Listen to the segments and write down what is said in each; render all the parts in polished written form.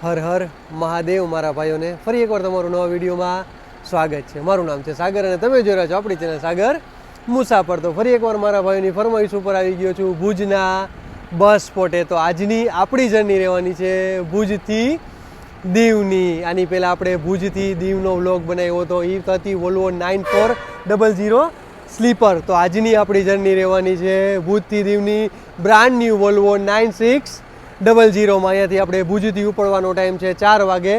હર હર મહાદેવ મારા ભાઈઓને ફરી એકવાર તમારું નવા વિડીયોમાં સ્વાગત છે. મારું નામ છે સાગર અને તમે જોઈ રહ્યા છો આપણી ચેનલ સાગર મુસાફર. તો ફરી એકવાર મારા ભાઈઓની ફરમાઈશ ઉપર આવી ગયો છું ભુજના બસ સ્પોટે. તો આજની આપણી જર્ની રહેવાની છે ભુજથી દીવની. આની પહેલાં આપણે ભુજથી દીવનો વ્લોગ બનાવ્યો હતો, એ હતી વોલ્વો 9400 સ્લીપર. તો આજની આપણી જર્ની રહેવાની છે ભુજથી દીવની બ્રાન્ડ ન્યૂ વોલ્વો 9600માં. અહીંયાથી આપણે ભુજથી ઉપડવાનો ટાઈમ છે 4 વાગે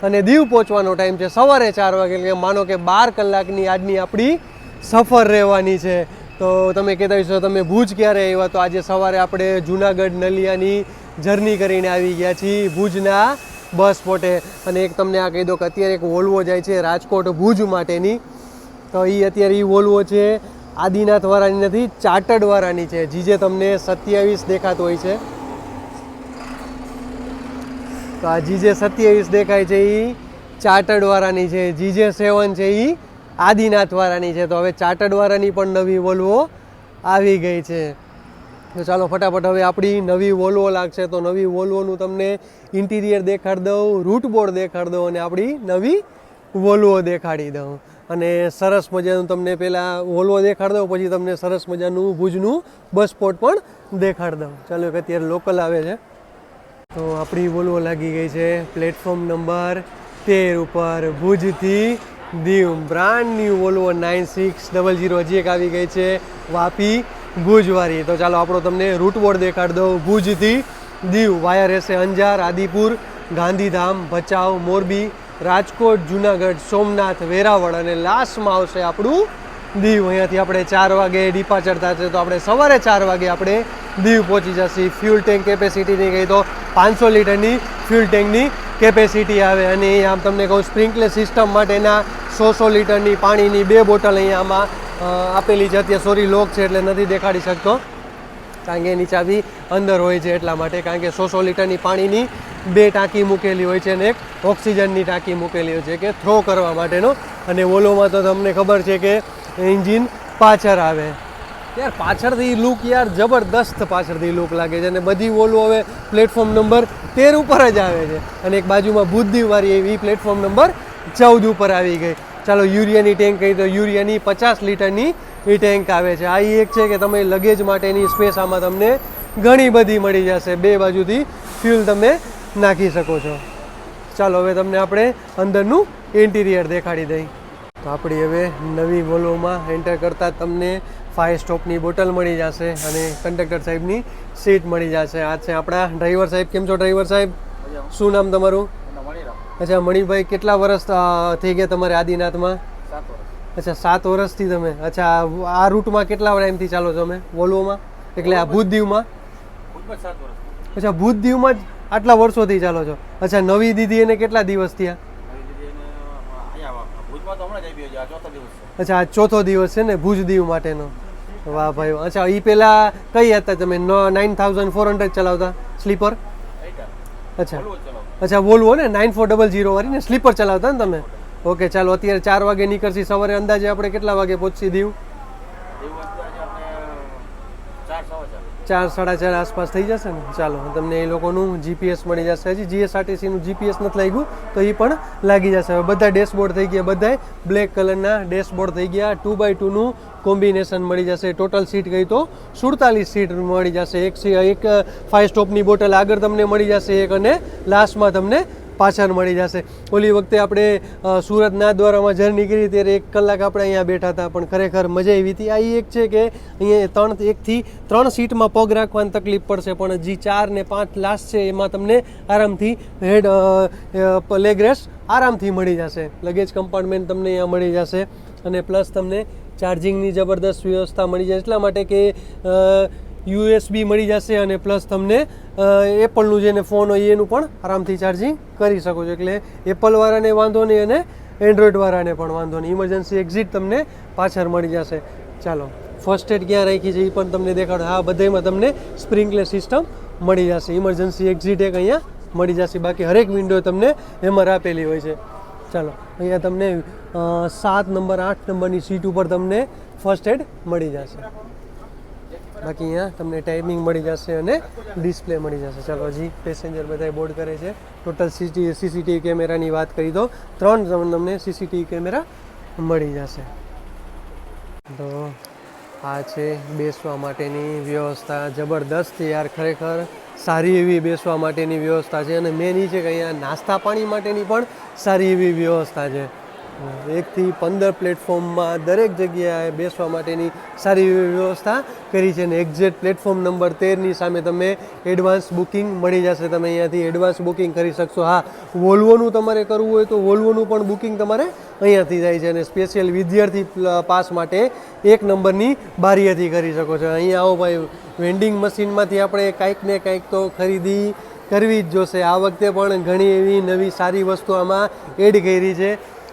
અને દીવ પહોંચવાનો ટાઈમ છે સવારે 4 વાગે. એટલે માનો કે 12 કલાકની આજની આપણી સફર રહેવાની છે. તો તમે કહેતા હશો તમે ભુજ ક્યારે આવ્યા? તો આજે સવારે આપણે જુનાગઢ નલિયાની જર્ની કરીને આવી ગયા છીએ ભુજના બસ સ્પોટે. અને એક તમને આ કહી દો કે અત્યારે એક વોલ્વો જાય છે રાજકોટ ભુજ માટેની. તો એ અત્યારે એ વોલ્વો છે આદિનાથવાળાની નથી, ચાર્ટર્ડવાળાની છે. જે તમને 27 દેખાતો હોય છે. તો આ જીજે 27 દેખાય છે એ ચાર્ટર્ડવાળાની છે. જીજે 7 છે એ આદિનાથવાળાની છે. તો હવે ચાર્ટર્ડવાળાની પણ નવી વોલ્વો આવી ગઈ છે. તો ચાલો ફટાફટ હવે આપણી નવી વોલ્વો લાગશે. તો નવી વોલ્વોનું તમને ઇન્ટિરિયર દેખાડી દઉં, રૂટ બોર્ડ દેખાડી દઉં અને આપણી નવી વોલ્વો દેખાડી દઉં. અને સરસ મજાનું તમને પહેલાં વોલ્વો દેખાડી દઉં, પછી તમને સરસ મજાનું ભુજનું બસ સ્પોટ પણ દેખાડી દઉં. ચાલો કે અત્યારે લોકલ આવે છે. તો આપણી વોલ્વો લાગી ગઈ છે પ્લેટફોર્મ નંબર 13 ઉપર ભુજથી દીવ. બ્રાન્ડ ન્યૂ વોલ્વો 9600 હજી એક આવી ગઈ છે વાપી ભુજવાળી. તો ચાલો આપણો તમને રૂટ બોર્ડ દેખાડી દઉં. ભુજથી દીવ વાયા રહેશે અંજાર, આદિપુર, ગાંધીધામ, ભચાઉ, મોરબી, રાજકોટ, જુનાગઢ, સોમનાથ, વેરાવળ અને લાસ્ટમાં આવશે આપણું દીવ. અહીંયાથી આપણે 4 વાગે ડિપાર્ચર થશે. તો આપણે સવારે 4 વાગે આપણે દીવ પહોંચી જશે. ફ્યુલ ટેન્ક કેપેસિટીની કહી તો 500 લીટરની ફ્યુલ ટેન્કની કેપેસિટી આવે. અને આમ તમને કહું સ્પ્રિંકલર સિસ્ટમ માટેના 100 લીટરની પાણીની 2 બોટલ અહીંયા આમાં આપેલી છે. અત્યારે સોરી લોક છે એટલે નથી દેખાડી શકતો, કારણ કે એની ચાવી અંદર હોય છે એટલા માટે. કારણ કે 100 લીટરની પાણીની 2 ટાંકી મૂકેલી હોય છે અને એક ઓક્સિજનની ટાંકી મૂકેલી હોય છે કે થ્રો કરવા માટેનો. અને વોલ્વોમાં તો તમને ખબર છે કે એન્જિન પાછળ આવે. યાર પાછળથી લુક યાર જબરદસ્ત પાછળથી લુક લાગે છે. અને બધી વોલ્વો હવે પ્લેટફોર્મ નંબર 13 ઉપર જ આવે છે. અને એક બાજુમાં ભુજદીવવાળી એવી પ્લેટફોર્મ નંબર 14 ઉપર આવી ગઈ. ચાલો યુરિયાની ટેન્ક કહી તો યુરિયાની 50 લીટરની એ ટેન્ક આવે છે. આ એક છે કે તમે લગેજ માટેની સ્પેસ આમાં તમને ઘણી બધી મળી જશે. 2 બાજુથી ફ્યુલ તમે નાખી શકો છો. ચાલો હવે તમને આપણે અંદરનું ઇન્ટિરિયર દેખાડી દઈ. તો આપણી હવે નવી વોલ્વોમાં એન્ટર કરતાં તમને 5 સ્ટોપની બોટલ મળી જશે અને કંડક્ટર સાહેબની સીટ મળી જશે. આ છે આપણા ડ્રાઈવર સાહેબ. કેમ છો ડ્રાઈવર સાહેબ? શું નામ તમારું? અચ્છા મણિભાઈ, કેટલા વર્ષ થઈ ગયા તમારે આદિનાથમાં? 7 વર્ષ. અચ્છા 7 વર્ષથી તમે. અચ્છા આ રૂટમાં કેટલા ટાઈમથી ચાલો છો તમે વોલ્વોમાં? એટલે આ ભુજદીવમાં? 7 વર્ષ. અચ્છા ભુજદીવમાં જ આટલા વર્ષોથી ચાલો છો? અચ્છા નવી દીદી એને કેટલા દિવસ થયા? અચ્છા આ 4થો દિવસ છે ને ભુજ દીવ માટેનો. વાહ ભાઈ. અચ્છા એ પહેલાં કઈ હતા તમે? 9400 ચલાવતા સ્લીપર? અચ્છા અચ્છા વોલ્વો ને 9400 વાળી ને સ્લીપર ચલાવતા ને તમે? ઓકે ચાલો અત્યારે 4 વાગે નીકળશી. સવારે અંદાજે આપણે કેટલા વાગે પહોંચશી દીવ? 4 સાડા 4 આસપાસ થઈ જશે ને. ચાલો તમને એ લોકોનું જીપીએસ મળી જશે. હજી જીએસઆરટીસીનું જીપીએસ નથી લાગ્યું તો એ પણ લાગી જશે. હવે બધા ડેશબોર્ડ થઈ ગયા, બધા બ્લેક કલરના ડેશબોર્ડ થઈ ગયા. 2x2નું કોમ્બિનેશન મળી જશે. ટોટલ સીટ કહી તો 47 સીટ મળી જશે. એક 5 સ્ટોપની બોટલ આગળ તમને મળી જશે એક, અને લાસ્ટમાં તમને પાછળ મળી જશે. ઓલી વખતે આપણે સુરત નાથદ્વારામાં જર્ની કરી ત્યારે 1 કલાક આપણે અહીંયા બેઠા હતા, પણ ખરેખર મજા આવી હતી. આ એક છે કે અહીંયા 1 થી 3 સીટમાં પગ રાખવાની તકલીફ પડશે, પણ જે 4 ને 5 લાસ્ટ છે એમાં તમને આરામથી હેડ લેગ રેસ્ટ આરામથી મળી જશે. લગેજ કમ્પાર્ટમેન્ટ તમને અહીંયા મળી જશે અને પ્લસ તમને ચાર્જિંગની જબરદસ્ત વ્યવસ્થા મળી જાય. એટલા માટે કે યુએસબી મળી જશે અને પ્લસ તમને એપલનું જેને ફોન હોય એનું પણ આરામથી ચાર્જિંગ કરી શકો છો. એટલે એપલવાળાને વાંધો નહીં અને એન્ડ્રોઈડવાળાને પણ વાંધો નહીં. ઇમરજન્સી એક્ઝિટ તમને પાછળ મળી જશે. ચાલો ફર્સ્ટ એડ ક્યાં રાખી છે એ પણ તમને દેખાડો. હા બધામાં તમને સ્પ્રિંકલર સિસ્ટમ મળી જશે. ઇમરજન્સી એક્ઝિટ એક અહીંયા મળી જશે. બાકી હરેક વિન્ડો તમને એમાં આપેલી હોય છે. ચાલો અહીંયા તમને 7 નંબર 8 નંબરની સીટ ઉપર તમને ફર્સ્ટ એડ મળી જશે. બાકી અહીંયા તમને ટાઈમિંગ મળી જશે અને ડિસ્પ્લે મળી જશે. ચાલો હજી પેસેન્જર બધા બોર્ડ કરે છે. ટોટલ સીસીટીવી કેમેરાની વાત કરી તો 3 તમને સીસીટીવી કેમેરા મળી જશે. તો આ છે બેસવા માટેની વ્યવસ્થા, જબરદસ્ત યાર, ખરેખર સારી એવી બેસવા માટેની વ્યવસ્થા છે. અને મેન એ છે કે અહીંયા નાસ્તા પાણી માટેની પણ સારી એવી વ્યવસ્થા છે. 1 થી 15 પ્લેટફોર્મમાં દરેક જગ્યાએ બેસવા માટેની સારી એવી વ્યવસ્થા કરી છે. અને એક્ઝેક્ટ પ્લેટફોર્મ નંબર 13ની સામે તમે એડવાન્સ બુકિંગ મળી જશે. તમે અહીંયાથી એડવાન્સ બુકિંગ કરી શકશો. હા, વોલ્વોનું તમારે કરવું હોય તો વોલ્વોનું પણ બુકિંગ તમારે અહીંયાથી થાય છે. અને સ્પેશિયલ વિદ્યાર્થી પાસ માટે 1 નંબરની બારીએથી કરી શકો છો. અહીંયા આવો ભાઈ, વેન્ડિંગ મશીનમાંથી આપણે કાંઈક ને કાંઈક તો ખરીદી કરવી જ જોશે. આ વખતે પણ ઘણી એવી નવી સારી વસ્તુ આમાં એડ કરી છે.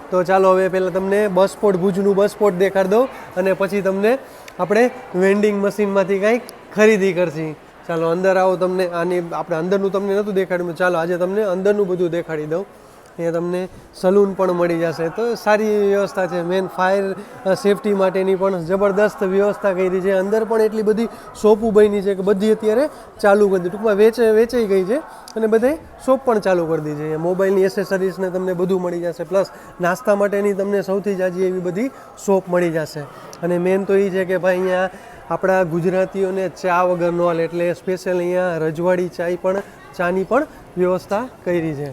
તો ચાલો હવે પહેલાં તમને બસ સ્પોટ, ભુજનું બસ સ્પોટ દેખાડી દઉં અને પછી તમને આપણે વેન્ડિંગ મશીનમાંથી કાંઈક ખરીદી કરશી. ચાલો અંદર આવો. તમને આની આપણે અંદરનું તમને નહોતું દેખાડ્યું, ચાલો આજે તમને અંદરનું બધું દેખાડી દઉં. અહીંયા તમને સલૂન પણ મળી જશે. તો સારી વ્યવસ્થા છે. મેન ફાયર સેફટી માટેની પણ જબરદસ્ત વ્યવસ્થા કરી છે. અંદર પણ એટલી બધી શોપો બની છે કે બધી અત્યારે ચાલુ કરી દીધી, ટૂંકમાં વેચાઈ ગઈ છે. અને બધે શોપ પણ ચાલુ કરી દીધી છે. મોબાઈલની એસેસરીઝને તમને બધું મળી જશે. પ્લસ નાસ્તા માટેની તમને સૌથી જાજી એવી બધી શોપ મળી જશે. અને મેન તો એ છે કે ભાઈ અહીંયા આપણા ગુજરાતીઓને ચા વગર ન હાલે, એટલે સ્પેશિયલ અહીંયા રજવાડી ચાની પણ વ્યવસ્થા કરી છે.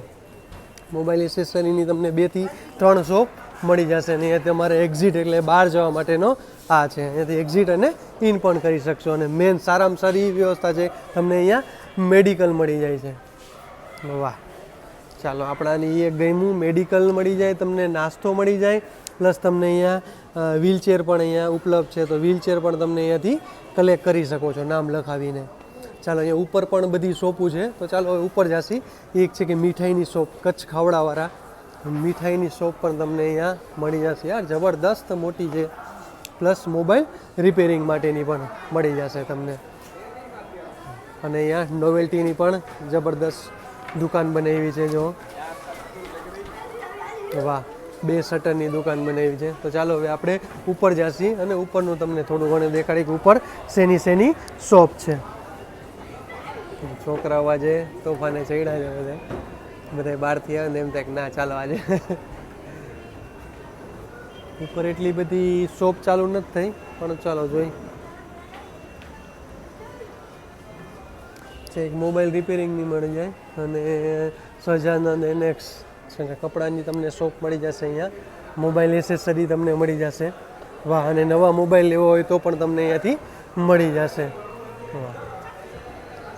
મોબાઈલ એસેસરીની તમને 2 થી 3 શોપ મળી જશે. અને અહીંયા તમારે એક્ઝિટ એટલે બહાર જવા માટેનો આ છે, અહીંયાથી એક્ઝિટ અને ઇન પણ કરી શકશો. અને મેન સારામાં સારી વ્યવસ્થા છે, તમને અહીંયા મેડિકલ મળી જાય છે. વાહ, ચાલો આપણાની એક ગમ્યું, મેડિકલ મળી જાય, તમને નાસ્તો મળી જાય, પ્લસ તમને અહીંયા વ્હીલચેર પણ અહીંયા ઉપલબ્ધ છે. તો વ્હીલચેર પણ તમને અહીંયાથી કલેક્ટ કરી શકો છો નામ લખાવીને. ચાલો અહીંયા ઉપર પણ બધી શોપો છે. તો ચાલો હવે ઉપર જાસી. એક છે કે મીઠાઈની શોપ, કચ્છ ખાવડાવાળા મીઠાઈની શોપ પણ તમને અહીંયા મળી જશે. યાર જબરદસ્ત મોટી છે. પ્લસ મોબાઈલ રિપેરિંગ માટેની પણ મળી જશે તમને. અને અહીંયા નોવેલ્ટીની પણ જબરદસ્ત દુકાન બનાવી છે. જો વાહ, 2 શટરની દુકાન બનાવી છે. તો ચાલો હવે આપણે ઉપર જાસી અને ઉપરનું તમને થોડું ઘણું દેખાડી કે ઉપર શેની શોપ છે. છોકરાઓ આજે તોફાને ચડ્યા છે. બધા બહારથી આવે ને એમ થાય કે ના ચાલો આજે. ઉપર એટલી બધી શોપ ચાલુ નથી થઈ, પણ ચાલો જોઈ. એક મોબાઈલ રિપેરિંગની મળી જાય અને સહજાનંદ એનેક્સ કપડાની તમને શોપ મળી જશે. અહીંયા મોબાઈલ એસેસરી તમને મળી જશે. વાહ, અને નવા મોબાઈલ લેવો હોય તો પણ તમને અહીંયાથી મળી જશે. વાહ,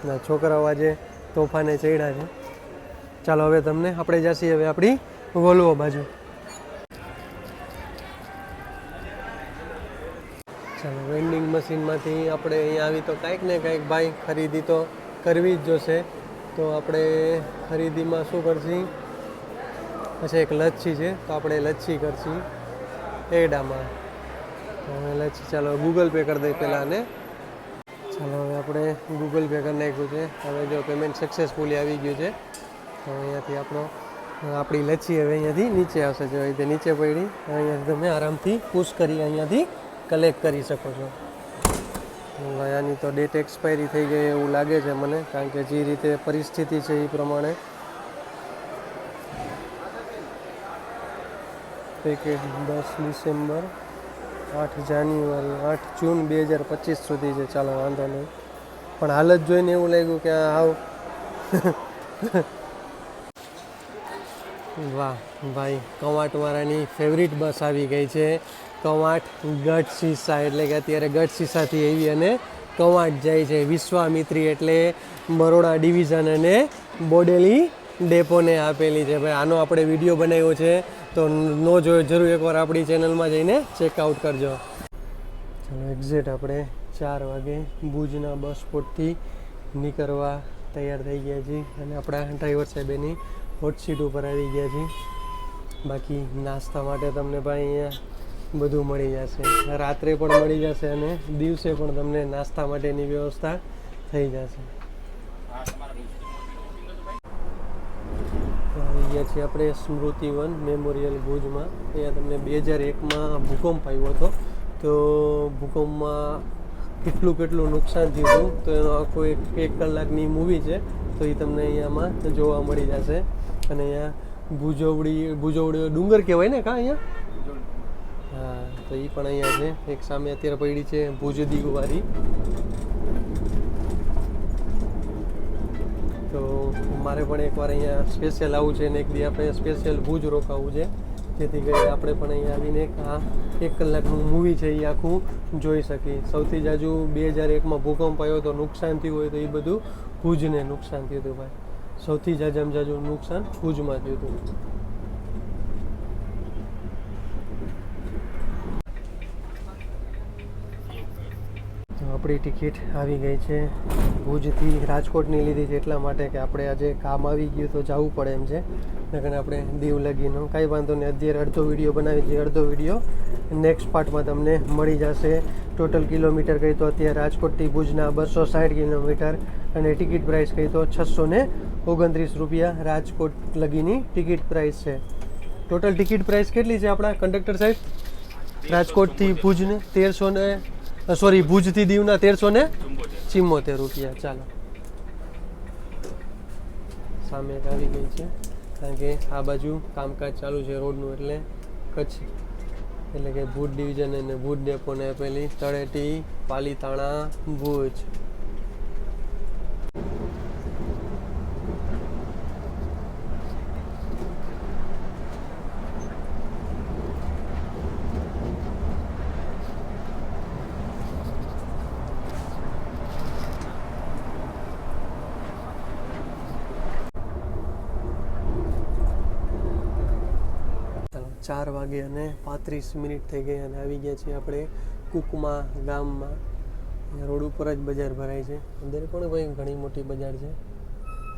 ના છોકરાઓ આજે તોફાને ચડ્યા છે. ચાલો હવે તમને આપણે જઈએ હવે આપણી વોલ્વો બાજુ. ચાલો વેન્ડિંગ મશીનમાંથી આપણે અહીંયા આવી તો કાંઈક ને કાંઈક ભાઈ ખરીદી તો કરવી જ જોશે. તો આપણે ખરીદીમાં શું કરશી? અચ્છા, એક લચ્છી છે તો આપણે લચ્છી કરશી એડામાં. લચ્છી ચાલો ગૂગલ પે કરી દઈએ પહેલાં. ને ચાલો હવે આપણે ગૂગલ પે કરી નાખ્યું છે. હવે જો પેમેન્ટ સક્સેસફુલી આવી ગયું છે. તો અહીંયાથી આપણી લચ્છી હવે અહીંયાથી નીચે આવશે. જો રીતે નીચે પડી, અહીંયાથી તમે આરામથી પુશ કરી અહીંયાથી કલેક્ટ કરી શકો છો. આની તો ડેટ એક્સપાયરી થઈ ગઈ એવું લાગે છે મને, કારણ કે જે રીતે પરિસ્થિતિ છે એ પ્રમાણે. પેકેટ 10 ડિસેમ્બર, 8 જાન્યુઆરી, 8 જૂન 2025 સુધી છે. ચાલો વાંધો નહીં, પણ હાલત જોઈને એવું લાગ્યું કે આવ. વાહ ભાઈ, કવાંટવાળાની ફેવરિટ બસ આવી ગઈ છે. કવાંટ ગઢશીસા, એટલે કે અત્યારે ગઢશીસાથી આવી અને કવાંટ જાય છે. વિશ્વામિત્રી એટલે બરોડા ડિવિઝન અને બોડેલી ડેપોને આપેલી છે. ભાઈ આનો આપણે વિડીયો બનાવ્યો છે, તો ન જોયો જરૂર એકવાર આપણી ચેનલમાં જઈને ચેકઆઉટ કરજો. ચાલો એક્ઝેક્ટ આપણે 4 વાગે ભુજના બસ સ્પોટથી નીકળવા તૈયાર થઈ ગયા છીએ. અને આપણા ડ્રાઈવર સાહેબ એની હોટ સીટ ઉપર આવી ગયા છીએ. બાકી નાસ્તા માટે તમને ભાઈ અહીંયા બધું મળી જશે. રાત્રે પણ મળી જશે અને દિવસે પણ તમને નાસ્તા માટેની વ્યવસ્થા થઈ જશે. આવી ગયા છીએ આપણે સ્મૃતિવન મેમોરિયલ ભુજમાં. અહીંયા તમને 2001માં ભૂકંપ આવ્યો હતો. તો ભૂકંપમાં કેટલું કેટલું નુકસાન થયું હતું. તો એનો આખો એક કલાકની મૂવી છે, તો એ તમને અહીંયામાં જોવા મળી જશે. અને અહીંયા ભુજોવડીઓ ડુંગર કહેવાય ને કાં અહીંયા? હા, તો એ પણ અહીંયા છે. એક સામે અત્યારે પડી છે ભુજ દીવવારી. તો મારે પણ એકવાર અહીંયા સ્પેશિયલ આવવું છે ને એક દી આપણે સ્પેશિયલ ભુજ રોકાવું છે, જેથી કરી આપણે પણ અહીંયા આવીને આ 1 કલાકનું મૂવી છે એ આખું જોઈ શકીએ. સૌથી જાજુ 2001માં ભૂકંપ આવ્યો તો નુકસાન થયું હોય તો એ બધું ભુજને નુકસાન થયું હતું ભાઈ. સૌથી જાજુ નુકસાન ભુજમાં થયું હતું. આપણી ટિકિટ આવી ગઈ છે. ભુજથી રાજકોટની લીધી છે એટલા માટે કે આપણે આજે કામ આવી ગયું તો જવું પડે એમ છે. નકર આપણે દીવ લગીનો કાંઈ વાંધો નહીં. અત્યારે અડધો વિડીયો બનાવી છે, અડધો વિડીયો નેક્સ્ટ પાર્ટમાં તમને મળી જશે. ટોટલ કિલોમીટર કહી તો અત્યારે રાજકોટથી ભુજના 260 કિલોમીટર અને ટિકિટ પ્રાઇસ કહી તો 629 રૂપિયા રાજકોટ લગીની ટિકિટ પ્રાઇસ છે. ટોટલ ટિકિટ પ્રાઇસ કેટલી છે આપણા કંડક્ટર સાહેબ? રાજકોટથી ભુજને 1300 ભુજથી દીવના 1374 રૂપિયા. ચાલો, સામે આવી ગઈ છે, કારણ કે આ બાજુ કામકાજ ચાલુ છે રોડનું, એટલે કચ્છ એટલે કે ભુજ ડિવિઝન અને ભુજ ડેપોને આપેલી તળેટી પાલીતાણા ભુજ. ચાર વાગે અને 35 મિનિટ થઈ ગઈ અને આવી ગયા છીએ આપણે કુકમા ગામમાં. રોડ ઉપર જ બજાર ભરાય છે. અંદર પણ ભાઈ ઘણી મોટી બજાર છે.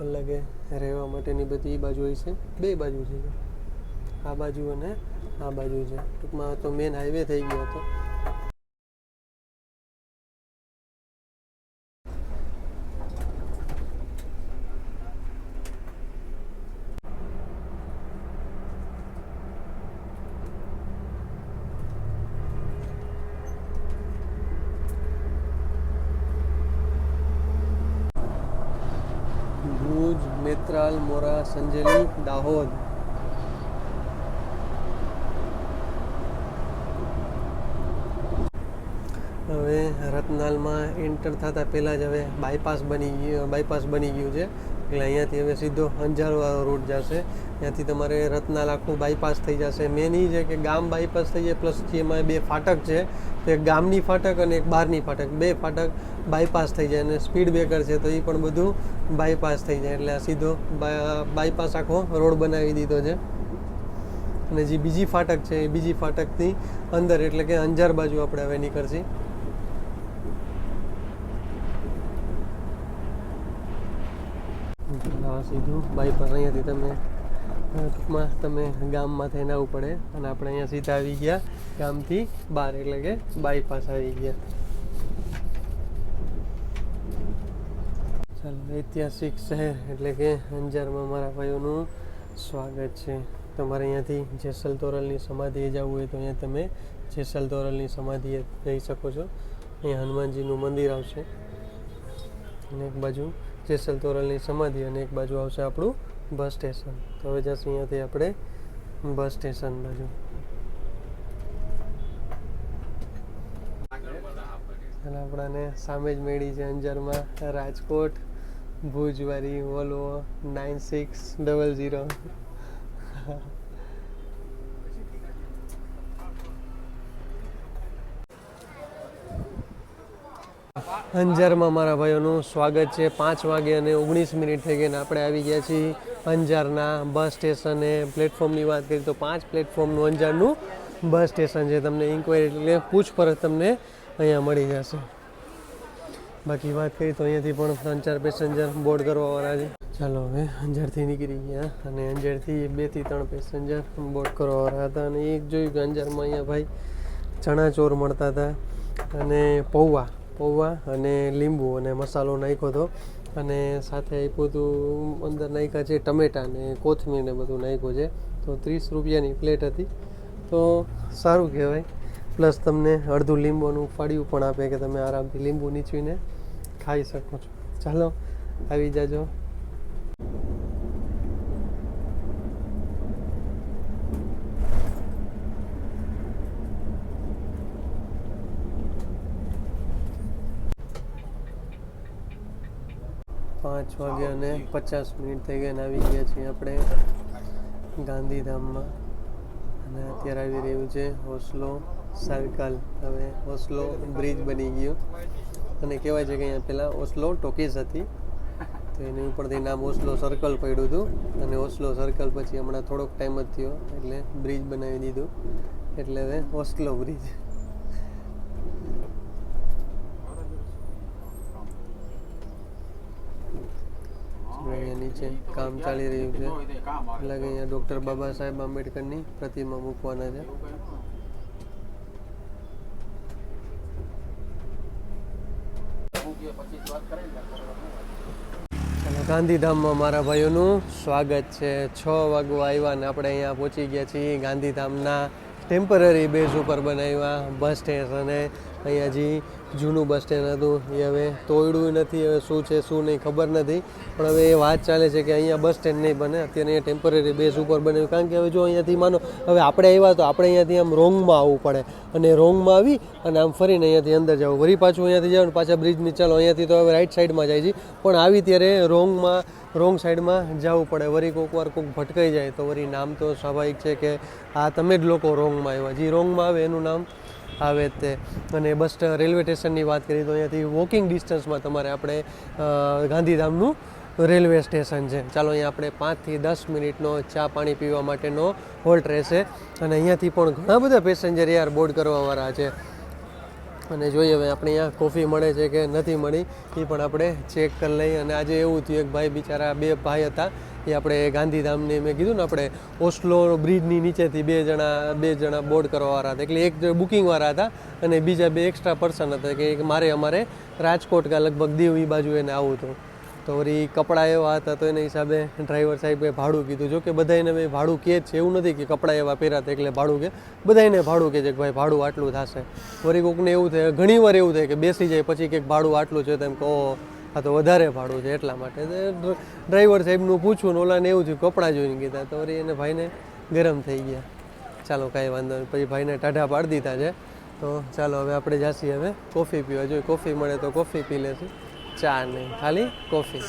અલગે રહેવા માટેની બધી એ બાજુ હોય છે, બે બાજુ છે, આ બાજુ અને આ બાજુ છે. ટૂંકમાં તો મેન હાઈવે થઈ ગયો હતો. ભુજ, મેત્રાલ, મોરા, સંજેલી, દાહોદ. હવે રતનાલમાં એન્ટર થતાં પહેલાં જ હવે બાયપાસ બની ગયું છે. એટલે અહીંયાથી હવે સીધો અંજારવાળો રૂટ જશે. ત્યાંથી તમારે રતનાલ આખું બાયપાસ થઈ જશે. મેન એ છે કે ગામ બાયપાસ થઈ જાય, પ્લસ જેમાં 2 ફાટક છે, તો એક ગામની ફાટક અને એક બહારની ફાટક, 2 ફાટક બાયપાસ થઈ જાય. અને સ્પીડ બ્રેકર છે તો એ પણ બધું બાયપાસ થઈ જાય. એટલે આ સીધો બાયપાસ આખો રોડ બનાવી દીધો છે. અને જે બીજી ફાટક છે એ બીજી ફાટકની અંદર, એટલે કે અંજાર બાજુ આપણે હવે નીકળશી. સીધું બાયપાસ અહીંયાથી ટૂંકમાં તમે ગામમાં થઈને આવવું પડે, અને આપણે અહીંયા સીધા આવી ગયા ગામથી બહાર, એટલે કે બાયપાસ આવી ગયા. ચાલો, ઐતિહાસિક શહેર એટલે કે અંજારમાં મારા ભાઈઓનું સ્વાગત છે. તમારે અહીંયાથી જેસલ તોરલની સમાધિએ જવું હોય તો અહીંયા તમે જેસલ તોરલની સમાધિએ જઈ શકો છો. અહીંયા હનુમાનજીનું મંદિર આવશે, અને એક બાજુ જેસલ તોરલની સમાધિ, અને એક બાજુ આવશે આપણું બસ સ્ટેશન. તો હવે જશું અહીંયાથી આપણે બસ સ્ટેશન બાજુ. અને આપણાને સામે જ મળી છે અંજારમાં રાજકોટ ભુજવાળી વોલ્વો 9600. અંજારમાં મારા ભાઈઓનું સ્વાગત છે. 5 વાગે અને 19 મિનિટ થઈ ગઈ ને આપણે આવી ગયા છીએ અંજારના બસ સ્ટેશને. પ્લેટફોર્મની વાત કરીએ તો 5 પ્લેટફોર્મનું અંજારનું બસ સ્ટેશન છે. તમને ઇન્ક્વાયરી એટલે પૂછપરછ તમને અહીંયા મળી જશે. બાકી વાત કરીએ તો અહીંયાથી પણ 3-4 પેસેન્જર બોર્ડ કરવાવાળા છે. ચાલો, હવે અંજારથી નીકળી ગયા અને અંજારથી 2 થી 3 પેસેન્જર બોર્ડ કરવાવાળા હતા. અને એક જોયું કે અંજારમાં અહીંયા ભાઈ ચણા ચોર મળતા હતા, અને પૌવા અને લીંબુ અને મસાલો નાખ્યો હતો, અને સાથે આપ્યું હતું અંદર નાખ્યા છે ટમેટાં ને કોથમીર ને બધું નાખ્યું છે. તો 30 રૂપિયાની પ્લેટ હતી, તો સારું કહેવાય. પ્લસ તમને અડધું લીંબુનું ફળિયું પણ આપે કે તમે આરામથી લીંબુ નીચવીને ખાઈ શકો છો. ચાલો આવી જાજો. પાંચ વાગ્યા અને 50 મિનિટ થઈ ગયા અને આવી ગયા છીએ આપણે ગાંધીધામમાં. અને અત્યારે આવી રહ્યું છે ઓસ્લો સર્કલ. હવે ઓસ્લો બ્રિજ બની ગયો અને કહેવાય છે કે અહીંયા પહેલાં ઓસ્લો ટોકીઝ હતી, તો એની ઉપરથી નામ ઓસ્લો સર્કલ પડ્યું હતું. અને ઓસ્લો સર્કલ પછી હમણાં થોડોક ટાઈમ જ થયો એટલે બ્રિજ બનાવી દીધું, એટલે હવે ઓસ્લો બ્રિજ. અહીંયા નીચે કામ ચાલી રહ્યું છે, એટલે કે અહીંયા ડૉક્ટર બાબા સાહેબ આંબેડકરની પ્રતિમા મૂકવાના છે. ચાલો ગાંધીધામમાં મારા ભાઈઓનું સ્વાગત છે. 6 વાગવા આવ્યા ને આપણે અહીંયા પહોંચી ગયા છીએ ગાંધીધામના ટેમ્પરરી બેઝ ઉપર બનાવ્યા બસ સ્ટેશને. અહીંયા જે જૂનું બસ સ્ટેન્ડ હતું એ હવે તોડ્યું નથી, હવે શું છે શું નહીં ખબર નથી, પણ હવે એ વાત ચાલે છે કે અહીંયા બસ સ્ટેન્ડ નહીં બને, અત્યારે અહીંયા ટેમ્પરરી બેઝ ઉપર બનાવ્યું. કારણ કે હવે જો અહીંયાથી માનો હવે આપણે આવ્યા તો આપણે અહીંયાથી આમ રોંગમાં આવવું પડે, અને રોંગમાં આવી અને આમ ફરીને અહીંયાથી અંદર જવું, વળી પાછું અહીંયાથી જાવ ને પાછા બ્રિજની ચાલો અહીંયાથી તો હવે રાઈટ સાઈડમાં જાય છે, પણ આવી ત્યારે રોંગ સાઈડમાં જવું પડે. વળી કોઈક વાર કોઈક ભટકાઈ જાય તો વળી નામ તો સ્વાભાવિક છે કે આ તમે જ લોકો રોંગમાં આવ્યા, જે રોંગમાં આવે એનું નામ આવે તે. અને બસ રેલવે સ્ટેશનની વાત કરીએ તો અહીંયાથી વોકિંગ ડિસ્ટન્સમાં તમારે આપણે ગાંધીધામનું રેલવે સ્ટેશન છે. ચાલો અહીંયા આપણે 5 થી 10 મિનિટનો ચા પાણી પીવા માટેનો હોલ્ટ રહેશે. અને અહીંયાથી પણ ઘણા બધા પેસેન્જર યાર બોર્ડ કરવાવાળા છે. અને જોઈએ હવે આપણે અહીંયા કોફી મળે છે કે નથી મળી એ પણ આપણે ચેક કરી લઈએ. અને આજે એવું થયું એક ભાઈ બિચારા 2 ભાઈ હતા, એ આપણે ગાંધીધામની મેં કીધું ને આપણે ઓસ્લો બ્રિજની નીચેથી બે જણા બોર્ડ કરવાવાળા હતા, એટલે એક બુકિંગવાળા હતા અને બીજા 2 એક્સ્ટ્રા પર્સન હતા કે અમારે રાજકોટ કે લગભગ દીવ એ બાજુ એને આવું હતું. તો વળી કપડાં એવા હતા તો એના હિસાબે ડ્રાઈવર સાહેબે ભાડું કીધું. જો કે બધાને મેં ભાડું કહે છે, એવું નથી કે કપડાં એવા પહેર્યા હતા એટલે ભાડું કે બધાને ભાડું કહે છે કે ભાઈ ભાડું આટલું થશે. વળી કોઈકને એવું થાય, ઘણીવાર એવું થાય કે બેસી જાય પછી કંઈક ભાડું આટલું છે, તેમ કહો આ તો વધારે ભાડું છે, એટલા માટે ડ્રાઈવર સાહેબનું પૂછવું ને ઓલાને એવું થયું કપડાં જોઈને કીધા, તો વળી એને ભાઈને ગરમ થઈ ગયા. ચાલો કાંઈ વાંધો નહીં, પછી ભાઈને ટાઢા પાડી દીધા છે. તો ચાલો હવે આપણે જાસી હવે કોફી પીવા. જોઈએ કોફી મળે તો કોફી પી લેશું, ચા નહીં ખાલી કોફી.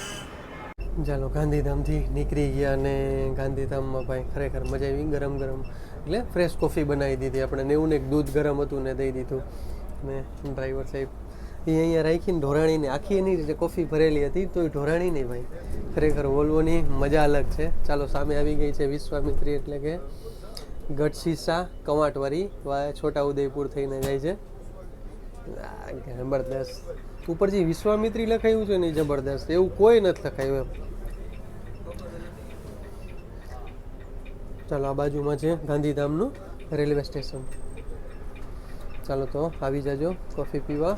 ચાલો ગાંધીધામથી નીકળી ગયા અને ગાંધીધામમાં ભાઈ ખરેખર મજા આવી. ગરમ એટલે ફ્રેશ કોફી બનાવી દીધી આપણે, ને એવું ને દૂધ ગરમ હતું ને દઈ દીધું. ને ડ્રાઈવર સાહેબ એ અહીંયા રાખીને ઢોરાણીને આખી એની રીતે કોફી ભરેલી હતી તો એ ઢોરાણી નહીં ભાઈ, ખરેખર વોલ્વોની મજા અલગ છે. ચાલો સામે આવી ગઈ છે વિશ્વામિત્રી, એટલે કે ગઢશીસા કવાંટવાળી છોટા ઉદયપુર થઈને જાય છે. જબરદસ્ત ઉપર જે વિશ્વામિત્રી લખાયું છે ને જબરદસ્ત, એવું કોઈ નથી લખાયું એમ. ચાલો આ બાજુમાં છે ગાંધીધામનું રેલવે સ્ટેશન. ચાલો તો આવી જાજો કોફી પીવા.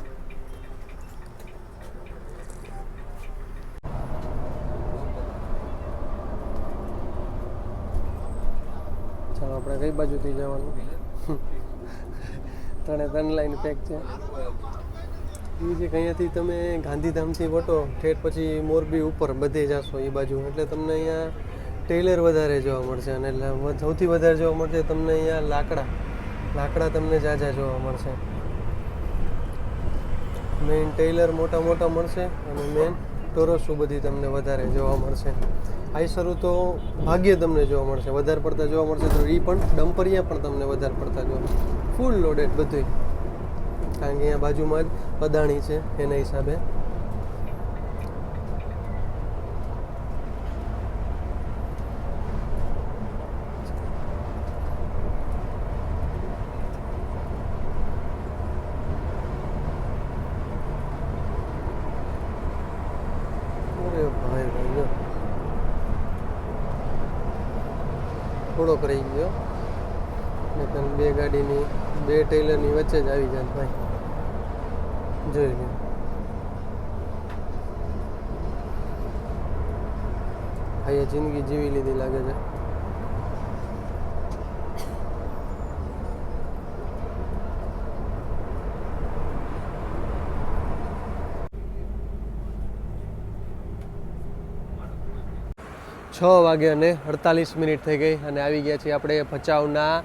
ચાલો આપણે કઈ બાજુથી જવાનું? 3 લાઈન પેક છે. એ જે અહીંયાથી તમે ગાંધીધામથી વટો ઠેઠ પછી મોરબી ઉપર બધે જશો એ બાજુ, એટલે તમને અહીંયા ટેલર વધારે જોવા મળશે. અને એટલે સૌથી વધારે જોવા મળશે તમને અહીંયા લાકડા તમને ઝાઝા જોવા મળશે. મેઇન ટેલર મોટા મળશે અને મેઇન ટોરસો બધી તમને વધારે જોવા મળશે. આઈસરું તો ભાગ્યે તમને જોવા મળશે, વધારે પડતા જોવા મળશે. તો એ પણ ડમ્પરિયા પણ તમને વધારે પડતા જોવા, ફૂલ લોડેડ બધું, કારણ કે અહીંયા બાજુમાં જ અદાણી છે એના હિસાબે. થોડોક રહી ગયો ને તમે 2 ગાડીની 2 ટેલરની વચ્ચે જ આવી જાય ભાઈ, જોઈ લો. ભાઈએ જિંદગી જીવી લીધી લાગે છે. 6:48 થઈ ગઈ અને આવી ગયા છીએ આપણે ભચાઉના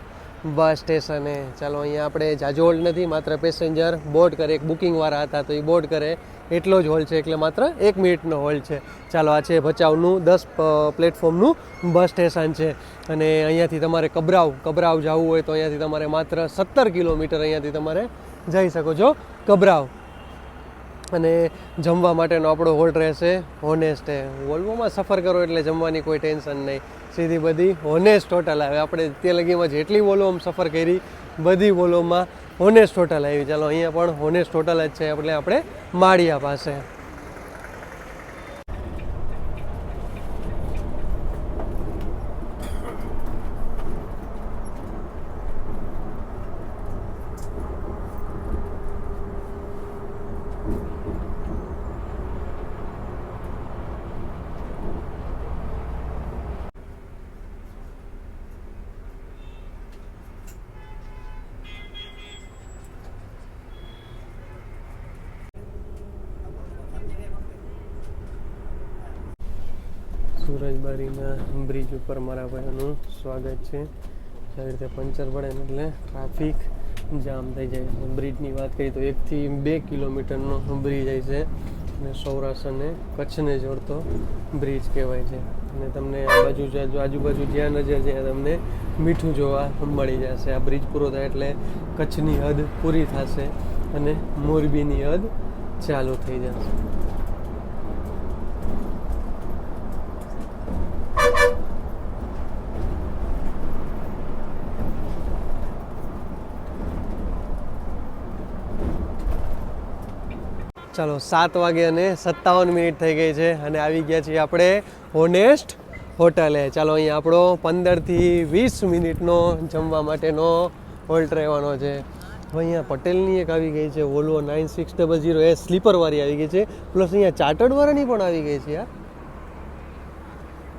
બસ સ્ટેશને. ચાલો અહીંયા આપણે જાજો હોલ્ડ નથી, માત્ર પેસેન્જર બોર્ડ કરે, એક બુકિંગવાળા હતા તો એ બોર્ડ કરે એટલો જ હોલ્ડ છે, એટલે માત્ર 1 મિનિટનો હોલ્ડ છે. ચાલો આ છે ભચાઉનું 10 પ્લેટફોર્મનું બસ સ્ટેશન છે અને અહીંયાથી તમારે કબરાવ જવું હોય તો અહીંયાથી તમારે માત્ર 17 કિલોમીટર અહીંયાથી તમારે જઈ શકો છો કબરાવ. અને જમવા માટેનો આપણો હોલ્ડ રહેશે હોનેસ્ટે. વોલ્વોમાં સફર કરો એટલે જમવાની કોઈ ટેન્શન નહીં, સીધી બધી હોનેસ્ટ હોટલ આવે. આપણે તે લગીમાં જેટલી વોલ્વોમાં સફર કરી બધી વોલ્વોમાં હોનેસ્ટ હોટલ આવી. ચાલો અહીંયા પણ હોનેસ્ટ હોટલ જ છે, એટલે આપણે માળિયા પાસે. સુરજબારીના બ્રિજ ઉપર મારા ભાઈઓનું સ્વાગત છે. આવી રીતે પંચર પડે ને એટલે ટ્રાફિક જામ થઈ જાય. બ્રિજની વાત કરીએ તો 1 થી 2 કિલોમીટરનો બ્રિજ જાય છે અને સૌરાષ્ટ્ર અને કચ્છને જોડતો બ્રિજ કહેવાય છે. અને તમને આજુબાજુ જ્યાં નજર ત્યાં તમને મીઠું જોવા મળી જશે. આ બ્રિજ પૂરો થાય એટલે કચ્છની હદ પૂરી થશે અને મોરબીની હદ ચાલુ થઈ જશે. ચાલો 7:57 થઈ ગઈ છે અને આવી ગયા છીએ આપણે હોનેસ્ટ હોટલે. ચાલો અહીંયા આપણો 15 થી 20 મિનિટનો જમવા માટેનો હોલ્ટ રહેવાનો છે. અહીંયા પટેલની એક આવી ગઈ છે વોલ્વો 9600 સ્લીપરવાળી આવી ગઈ છે, પ્લસ અહીંયા ચાર્ટર્ડવાળાની પણ આવી ગઈ છે યાર.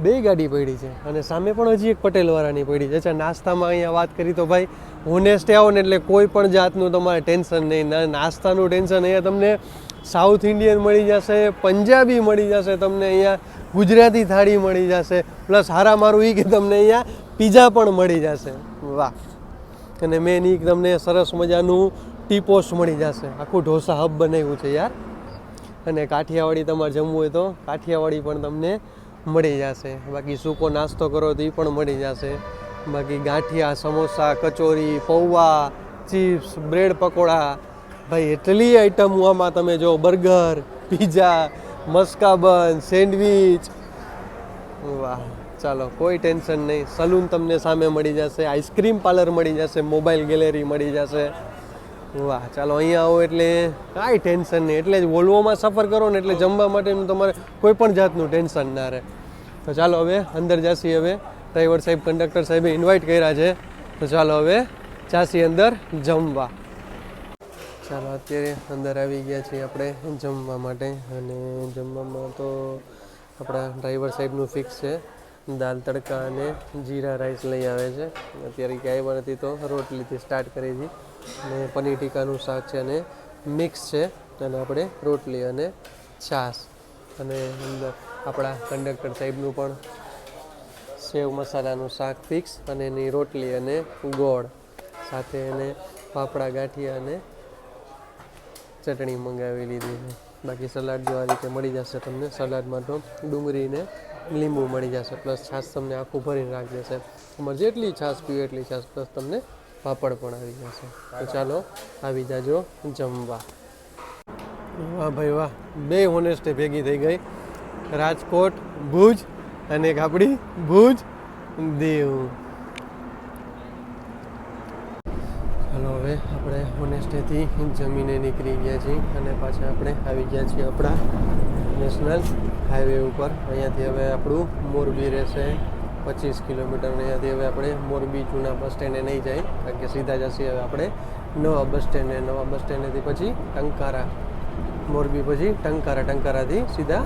2 ગાડી પડી છે અને સામે પણ હજી એક પટેલવાળાની પડી છે. અચ્છા, નાસ્તામાં અહીંયા વાત કરી તો ભાઈ હોનેસ્ટે આવો ને એટલે કોઈ પણ જાતનું તમારે ટેન્શન નહીં. નાસ્તાનું ટેન્શન અહીંયા તમને સાઉથ ઇન્ડિયન મળી જશે, પંજાબી મળી જશે, તમને અહીંયા ગુજરાતી થાળી મળી જશે, પ્લસ હારામારું એ કે તમને અહીંયા પીઝા પણ મળી જશે. વાહ! અને મેન એ તમને સરસ મજાનું ટી પોસ્ટ મળી જશે. આખું ઢોસા હબ બનાવ્યું છે યાર. અને કાઠિયાવાડી તમારે જમવું હોય તો કાઠિયાવાડી પણ તમને મળી જશે. બાકી સૂકો નાસ્તો કરો તો એ પણ મળી જશે. બાકી ગાંઠિયા, સમોસા, કચોરી, પૌવા, ચિપ્સ, બ્રેડ પકોડા, ભાઈ એટલી આઈટમો આમાં તમે જો, બર્ગર, પીઝા, મસ્કાબન, સેન્ડવીચ. વાહ! ચાલો કોઈ ટેન્શન નહીં. સલૂન તમને સામે મળી જશે, આઈસ્ક્રીમ પાર્લર મળી જશે, મોબાઈલ ગેલેરી મળી જશે. વાહ! ચાલો અહીંયા આવો એટલે કાંઈ ટેન્શન નહીં. એટલે જ વોલ્વોમાં સફર કરો ને એટલે જમવા માટેનું તમારે કોઈ પણ જાતનું ટેન્શન ના રહે. તો ચાલો હવે અંદર જાસી. હવે ડ્રાઈવર સાહેબ, કંડક્ટર સાહેબે ઇન્વાઇટ કર્યા છે, તો ચાલો હવે જાસી અંદર જમવા. ચાલો અત્યારે અંદર આવી ગયા છીએ આપણે જમવા માટે. અને જમવામાં તો આપણા ડ્રાઈવર સાહેબનું ફિક્સ છે, દાલ તડકા અને જીરા રાઈસ લઈ આવે છે. અત્યારે ક્યાંય આવ્યા નથી તો રોટલીથી સ્ટાર્ટ કરી હતી. અને પનીર ટીકાનું શાક છે અને મિક્સ છે, અને આપણે રોટલી અને છાશ. અને અંદર આપણા કંડક્ટર સાહેબનું પણ સેવ મસાલાનું શાક ફિક્સ, અને એની રોટલી અને ગોળ સાથે એને ફાફડા, ગાંઠિયા અને ચટણી મંગાવી લીધી છે. બાકી સલાડ જો આ રીતે મળી જશે તમને. સલાડમાં તો ડુંગળી ને લીંબુ મળી જશે, પ્લસ છાશ તમને આખું ભરીને રાખી દેશે. તમારે જેટલી છાશ પીવે એટલી છાશ, પ્લસ તમને પાપડ પણ આવી જશે. તો ચાલો આવી જાજો જમવા. વાહ ભાઈ વાહ! 2 હોનેસ્ટે ભેગી થઈ ગઈ. રાજકોટ, ભુજ અને એક આપણી ભુજ દીવ. ચાલો હવે આપણે હોનેસ્ટેથી જમીને નીકળી ગયા છીએ અને પાછા આપણે આવી ગયા છીએ આપણા નેશનલ હાઈવે ઉપર. અહીંયાથી હવે આપણું મોરબી રહેશે 25 કિલોમીટર. અહીંયાથી હવે આપણે મોરબી જૂના બસ સ્ટેન્ડે નહીં જાય, કારણ કે સીધા જશે હવે આપણે નવા બસ સ્ટેન્ડે. નવા બસ સ્ટેન્ડેથી પછી ટંકારા, મોરબી પછી ટંકારાથી સીધા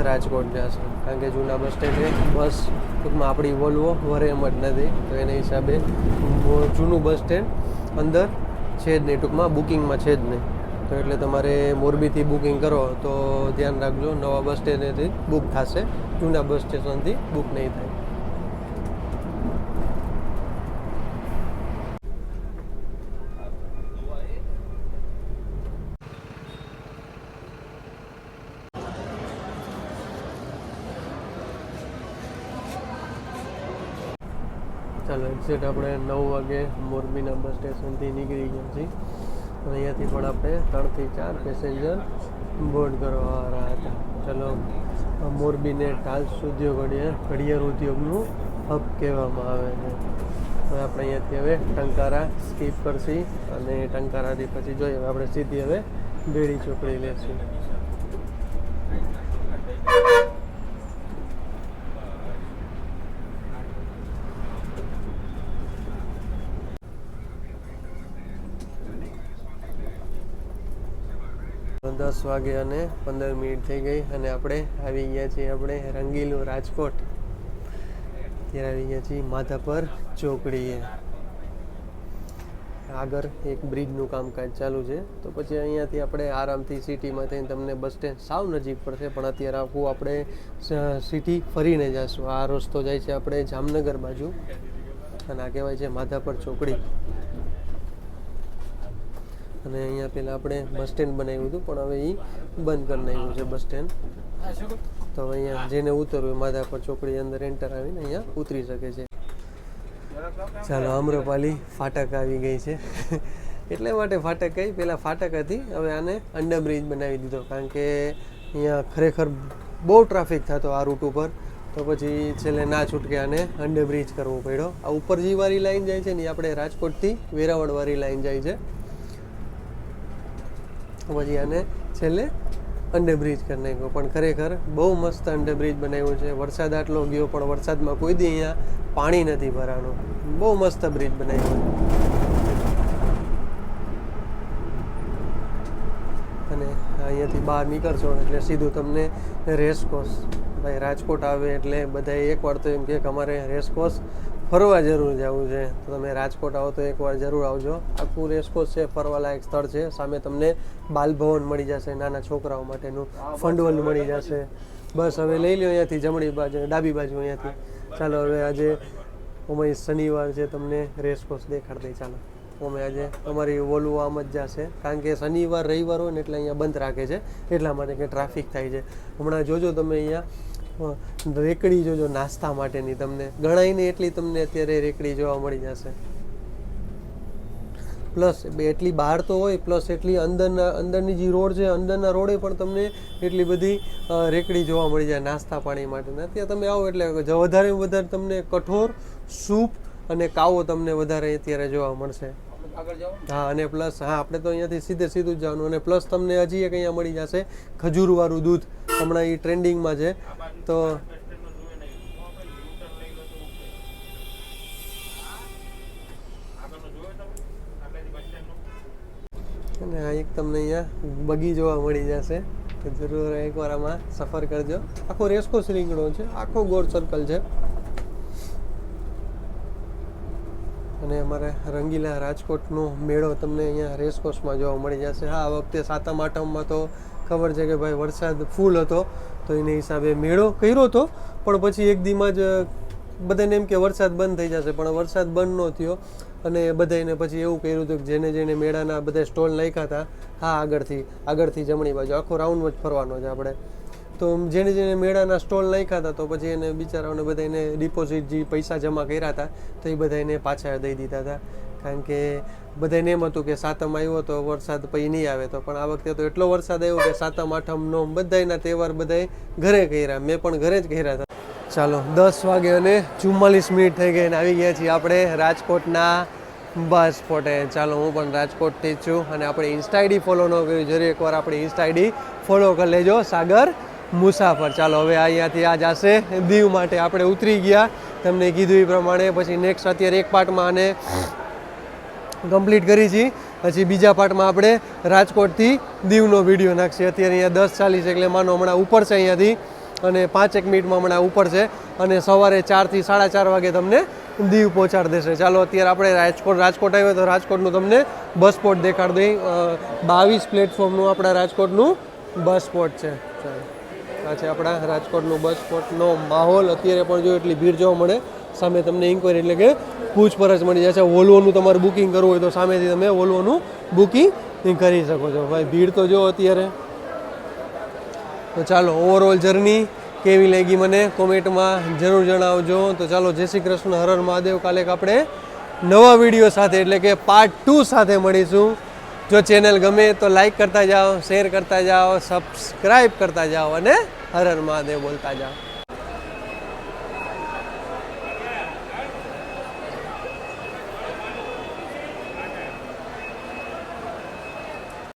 રાજકોટ જશે. કારણ કે જૂના બસ સ્ટેન્ડે બસ ટૂંકમાં આપણી વોલ્વો વરે એમ જ નથી, તો એના હિસાબે જૂનું બસ સ્ટેન્ડ અંદર છે જ નહીં, ટૂંકમાં બુકિંગમાં છે જ નહીં. તો એટલે તમારે મોરબીથી બુકિંગ કરો તો ધ્યાન રાખજો, નવા બસ સ્ટેશનેથી બુક થશે, જૂના બસ સ્ટેશનથી બુક નહીં થાય. ચાલો એક્ઝેક્ટ આપણે 9 વાગે મોરબીના બસ સ્ટેશનથી નીકળી ગયા છીએ. અને અહીંયાથી પણ આપણે 3 થી 4 પેસેન્જર બોર્ડ કરવાવાળા હતા. ચાલો, મોરબીને ટાઇલ્સ ઉદ્યોગ ઘડિયાળ ઉદ્યોગનું હબ કહેવામાં આવે છે. હવે આપણે અહીંયાથી હવે ટંકારા સ્કીપ કરશી અને ટંકારાથી પછી જોઈએ આપણે સીધી હવે બેડી ચોકડી લેશું. દસ વાગે અને 15 મિનિટ થઈ ગઈ અને આપણે આવી ગયા છીએ આપણે રંગીલું રાજકોટ. ત્યારે આવી ગયા છીએ માધાપર ચોકડીએ. આગળ એક બ્રિજનું કામકાજ ચાલુ છે, તો પછી અહીંયાથી આપણે આરામથી સિટીમાં થઈને તમને બસ સ્ટેન્ડ સાવ નજીક પડશે. પણ અત્યારે આખું આપણે સિટી ફરીને જઈશું. આ રસ્તો જાય છે આપણે જામનગર બાજુ અને આ કહેવાય છે માધાપર ચોકડી. અને અહીંયા પહેલાં આપણે બસ સ્ટેન્ડ બનાવ્યું હતું, પણ હવે એ બંધ કરી નાખ્યું છે બસ સ્ટેન્ડ. તો હવે અહીંયા જેને ઉતરવું માધાપર ચોકડી અંદર એન્ટર આવીને અહીંયા ઉતરી શકે છે. ચાલો, આમ્રપાલી ફાટક આવી ગઈ છે. એટલે માટે ફાટક કહી, પહેલાં ફાટક હતી, હવે આને અંડરબ્રિજ બનાવી દીધો. કારણ કે અહીંયા ખરેખર બહુ ટ્રાફિક થતો આ રૂટ ઉપર, તો પછી છેલ્લે ના છૂટકે આને અંડરબ્રિજ કરવો પડ્યો. આ ઉપર જે વાળી લાઈન જાય છે ને એ આપણે રાજકોટથી વેરાવળવાળી લાઈન જાય છે, પછી આને છેલ્લે અંડરબ્રિજ કરી નાખ્યો. પણ ખરેખર બહુ મસ્ત અંડરબ્રિજ બનાવ્યો છે. વરસાદ આટલો ગયો પણ વરસાદમાં કોઈ દી અહીંયા પાણી નથી ભરાનું. બહુ મસ્ત બ્રિજ બનાવ્યો છે. અને અહીંયાથી બહાર નીકળશો એટલે સીધું તમને રેસકોર્સ. ભાઈ રાજકોટ આવે એટલે બધા એકવાર તો એમ કે અમારે રેસકોર્સ ફરવા જરૂર જવું છે, તો તમે રાજકોટ આવો તો એકવાર જરૂર આવજો. આખું રેસકોર્સ છે, ફરવાલાયક સ્થળ છે. સામે તમને બાલભવન મળી જશે, નાના છોકરાઓ માટેનું ફંડવલ મળી જશે. બસ હવે લઈ લો અહીંયાથી જમણી બાજુ, ડાબી બાજુ અહીંયાથી. ચાલો હવે આજે અમે શનિવાર છે, તમને રેસકોર્સ દેખાડ દઈ. ચાલો, અમે આજે અમારી વોલ્વો આમ જ જશે, કારણ કે શનિવાર રવિવાર હોય ને એટલે અહીંયા બંધ રાખે છે, એટલા માટે કે ટ્રાફિક થાય છે. હમણાં જોજો તમે અહીંયા રેકડી જોજો નાસ્તા માટેની, તમને ગણાય નહીં એટલી તમને અત્યારે રેકડી જોવા મળી જશે. પ્લસ એટલી બહાર તો હોય, પ્લસ એટલી અંદરની જે રોડ છે, અંદરના રોડે પણ તમને એટલી બધી રેકડી જોવા મળી જાય નાસ્તા પાણી માટે. અત્યારે તમે આવો એટલે વધારે વધારે તમને કઠોર, સૂપ અને કાવો તમને વધારે અત્યારે જોવા મળશે. હા, અને પ્લસ હા આપણે તો અહીંયાથી સીધું જ જવાનું. અને પ્લસ તમને હજી એક અહીંયા મળી જશે ખજૂરવાળું દૂધ, હમણાં એ ટ્રેન્ડિંગમાં છે. તો અને આ એક તમને અહીંયા બગી જોવા મળી જશે, તો જરૂર એકવાર આમાં સફર કરજો. આખો રેસકોર્સ રીંગણો છે, આખો ગોળ સર્કલ છે. અને અમારે રંગીલા રાજકોટનો મેળો તમને અહીંયા રેસકોર્સમાં જોવા મળી જશે. હા, આ વખતે સાતમ આઠમમાં તો ખબર છે કે ભાઈ વરસાદ ફૂલ હતો, તો એને હિસાબે મેળો કર્યો હતો, પણ પછી એક દીમાં જ બધાને એમ કે વરસાદ બંધ થઈ જશે, પણ વરસાદ બંધ ન થયો. અને બધાને પછી એવું કર્યું હતું કે જેને મેળાના બધા સ્ટોલ નાખ્યા હતા, હા આગળથી જમણી બાજુ આખો રાઉન્ડ જ ફરવાનો છે આપણે. તો જેને મેળાના સ્ટોલ નાખ્યા હતા, તો પછી એને બિચારાઓને બધાને ડિપોઝિટ જે પૈસા જમા કર્યા હતા તો એ બધાને પાછા દઈ દીધા હતા. કારણ કે બધાને એમ હતું કે સાતમ આવ્યો તો વરસાદ પછી નહીં આવે, તો પણ આ વખતે તો એટલો વરસાદ આવ્યો કે સાતમ આઠમનો બધાના તહેવાર બધાએ ઘરે કર્યા. મેં પણ ઘરે જ કર્યા હતા. ચાલો, 10 વાગે અને 44 મિનિટ થઈ ગઈ અને આવી ગયા છીએ આપણે રાજકોટના બસ સ્પોટે. ચાલો, હું પણ રાજકોટથી જ છું અને આપણે ઇન્સ્ટા આઈડી ફોલો ન કર્યું, જરૂર એકવાર આપણી ઇન્સ્ટા આઈડી ફોલો કરી લેજો, સાગર મુસાફર. ચાલો, હવે અહીંયાથી આ જશે દીવ માટે. આપણે ઉતરી ગયા તમને કીધું એ પ્રમાણે. પછી નેક્સ્ટ અત્યારે એક પાર્ટમાં આને કમ્પ્લીટ કરી છીએ, પછી બીજા પાર્ટમાં આપણે રાજકોટથી દીવનો વિડીયો નાખીએ. અત્યારે અહીંયા 10:40 એટલે માનો હમણાં ઉપર છે અહીંયાથી, અને 5 મિનિટમાં હમણાં ઉપર છે. અને સવારે 4 થી 4:30 વાગે તમને દીવ પહોંચાડી દેશે. ચાલો અત્યારે આપણે રાજકોટ આવ્યો તો રાજકોટનું તમને બસ સ્પોટ દેખાડી દઈ. 22 પ્લેટફોર્મનું આપણા રાજકોટનું બસ સ્પોટ છે. ચાલો આ છે આપણા રાજકોટનું બસ સ્પોટનો માહોલ. અત્યારે પણ જો એટલી ભીડ જોવા મળે. સામે તમને ઇન્ક્વાયરી એટલે કે પૂછપરછ મળી જશે. વોલ્વોનું તમારે બુકિંગ કરવું હોય તો સામેથી તમે વોલ્વોનું બુકિંગ કરી શકો છો. ભાઈ ભીડ તો જો અત્યારે. તો ચાલો ઓવરઓલ જર્ની કેવી લાગી મને કોમેન્ટમાં જરૂર જણાવજો. તો ચાલો જય શ્રી કૃષ્ણ, હર હર મહાદેવ. કાલે આપણે નવા વિડીયો સાથે એટલે કે પાર્ટ 2 સાથે મળીશું. જો ચેનલ ગમે તો લાઈક કરતા જાઓ, શેર કરતા જાઓ, સબસ્ક્રાઈબ કરતા જાઓ અને હર હર મહાદેવ બોલતા જાઓ.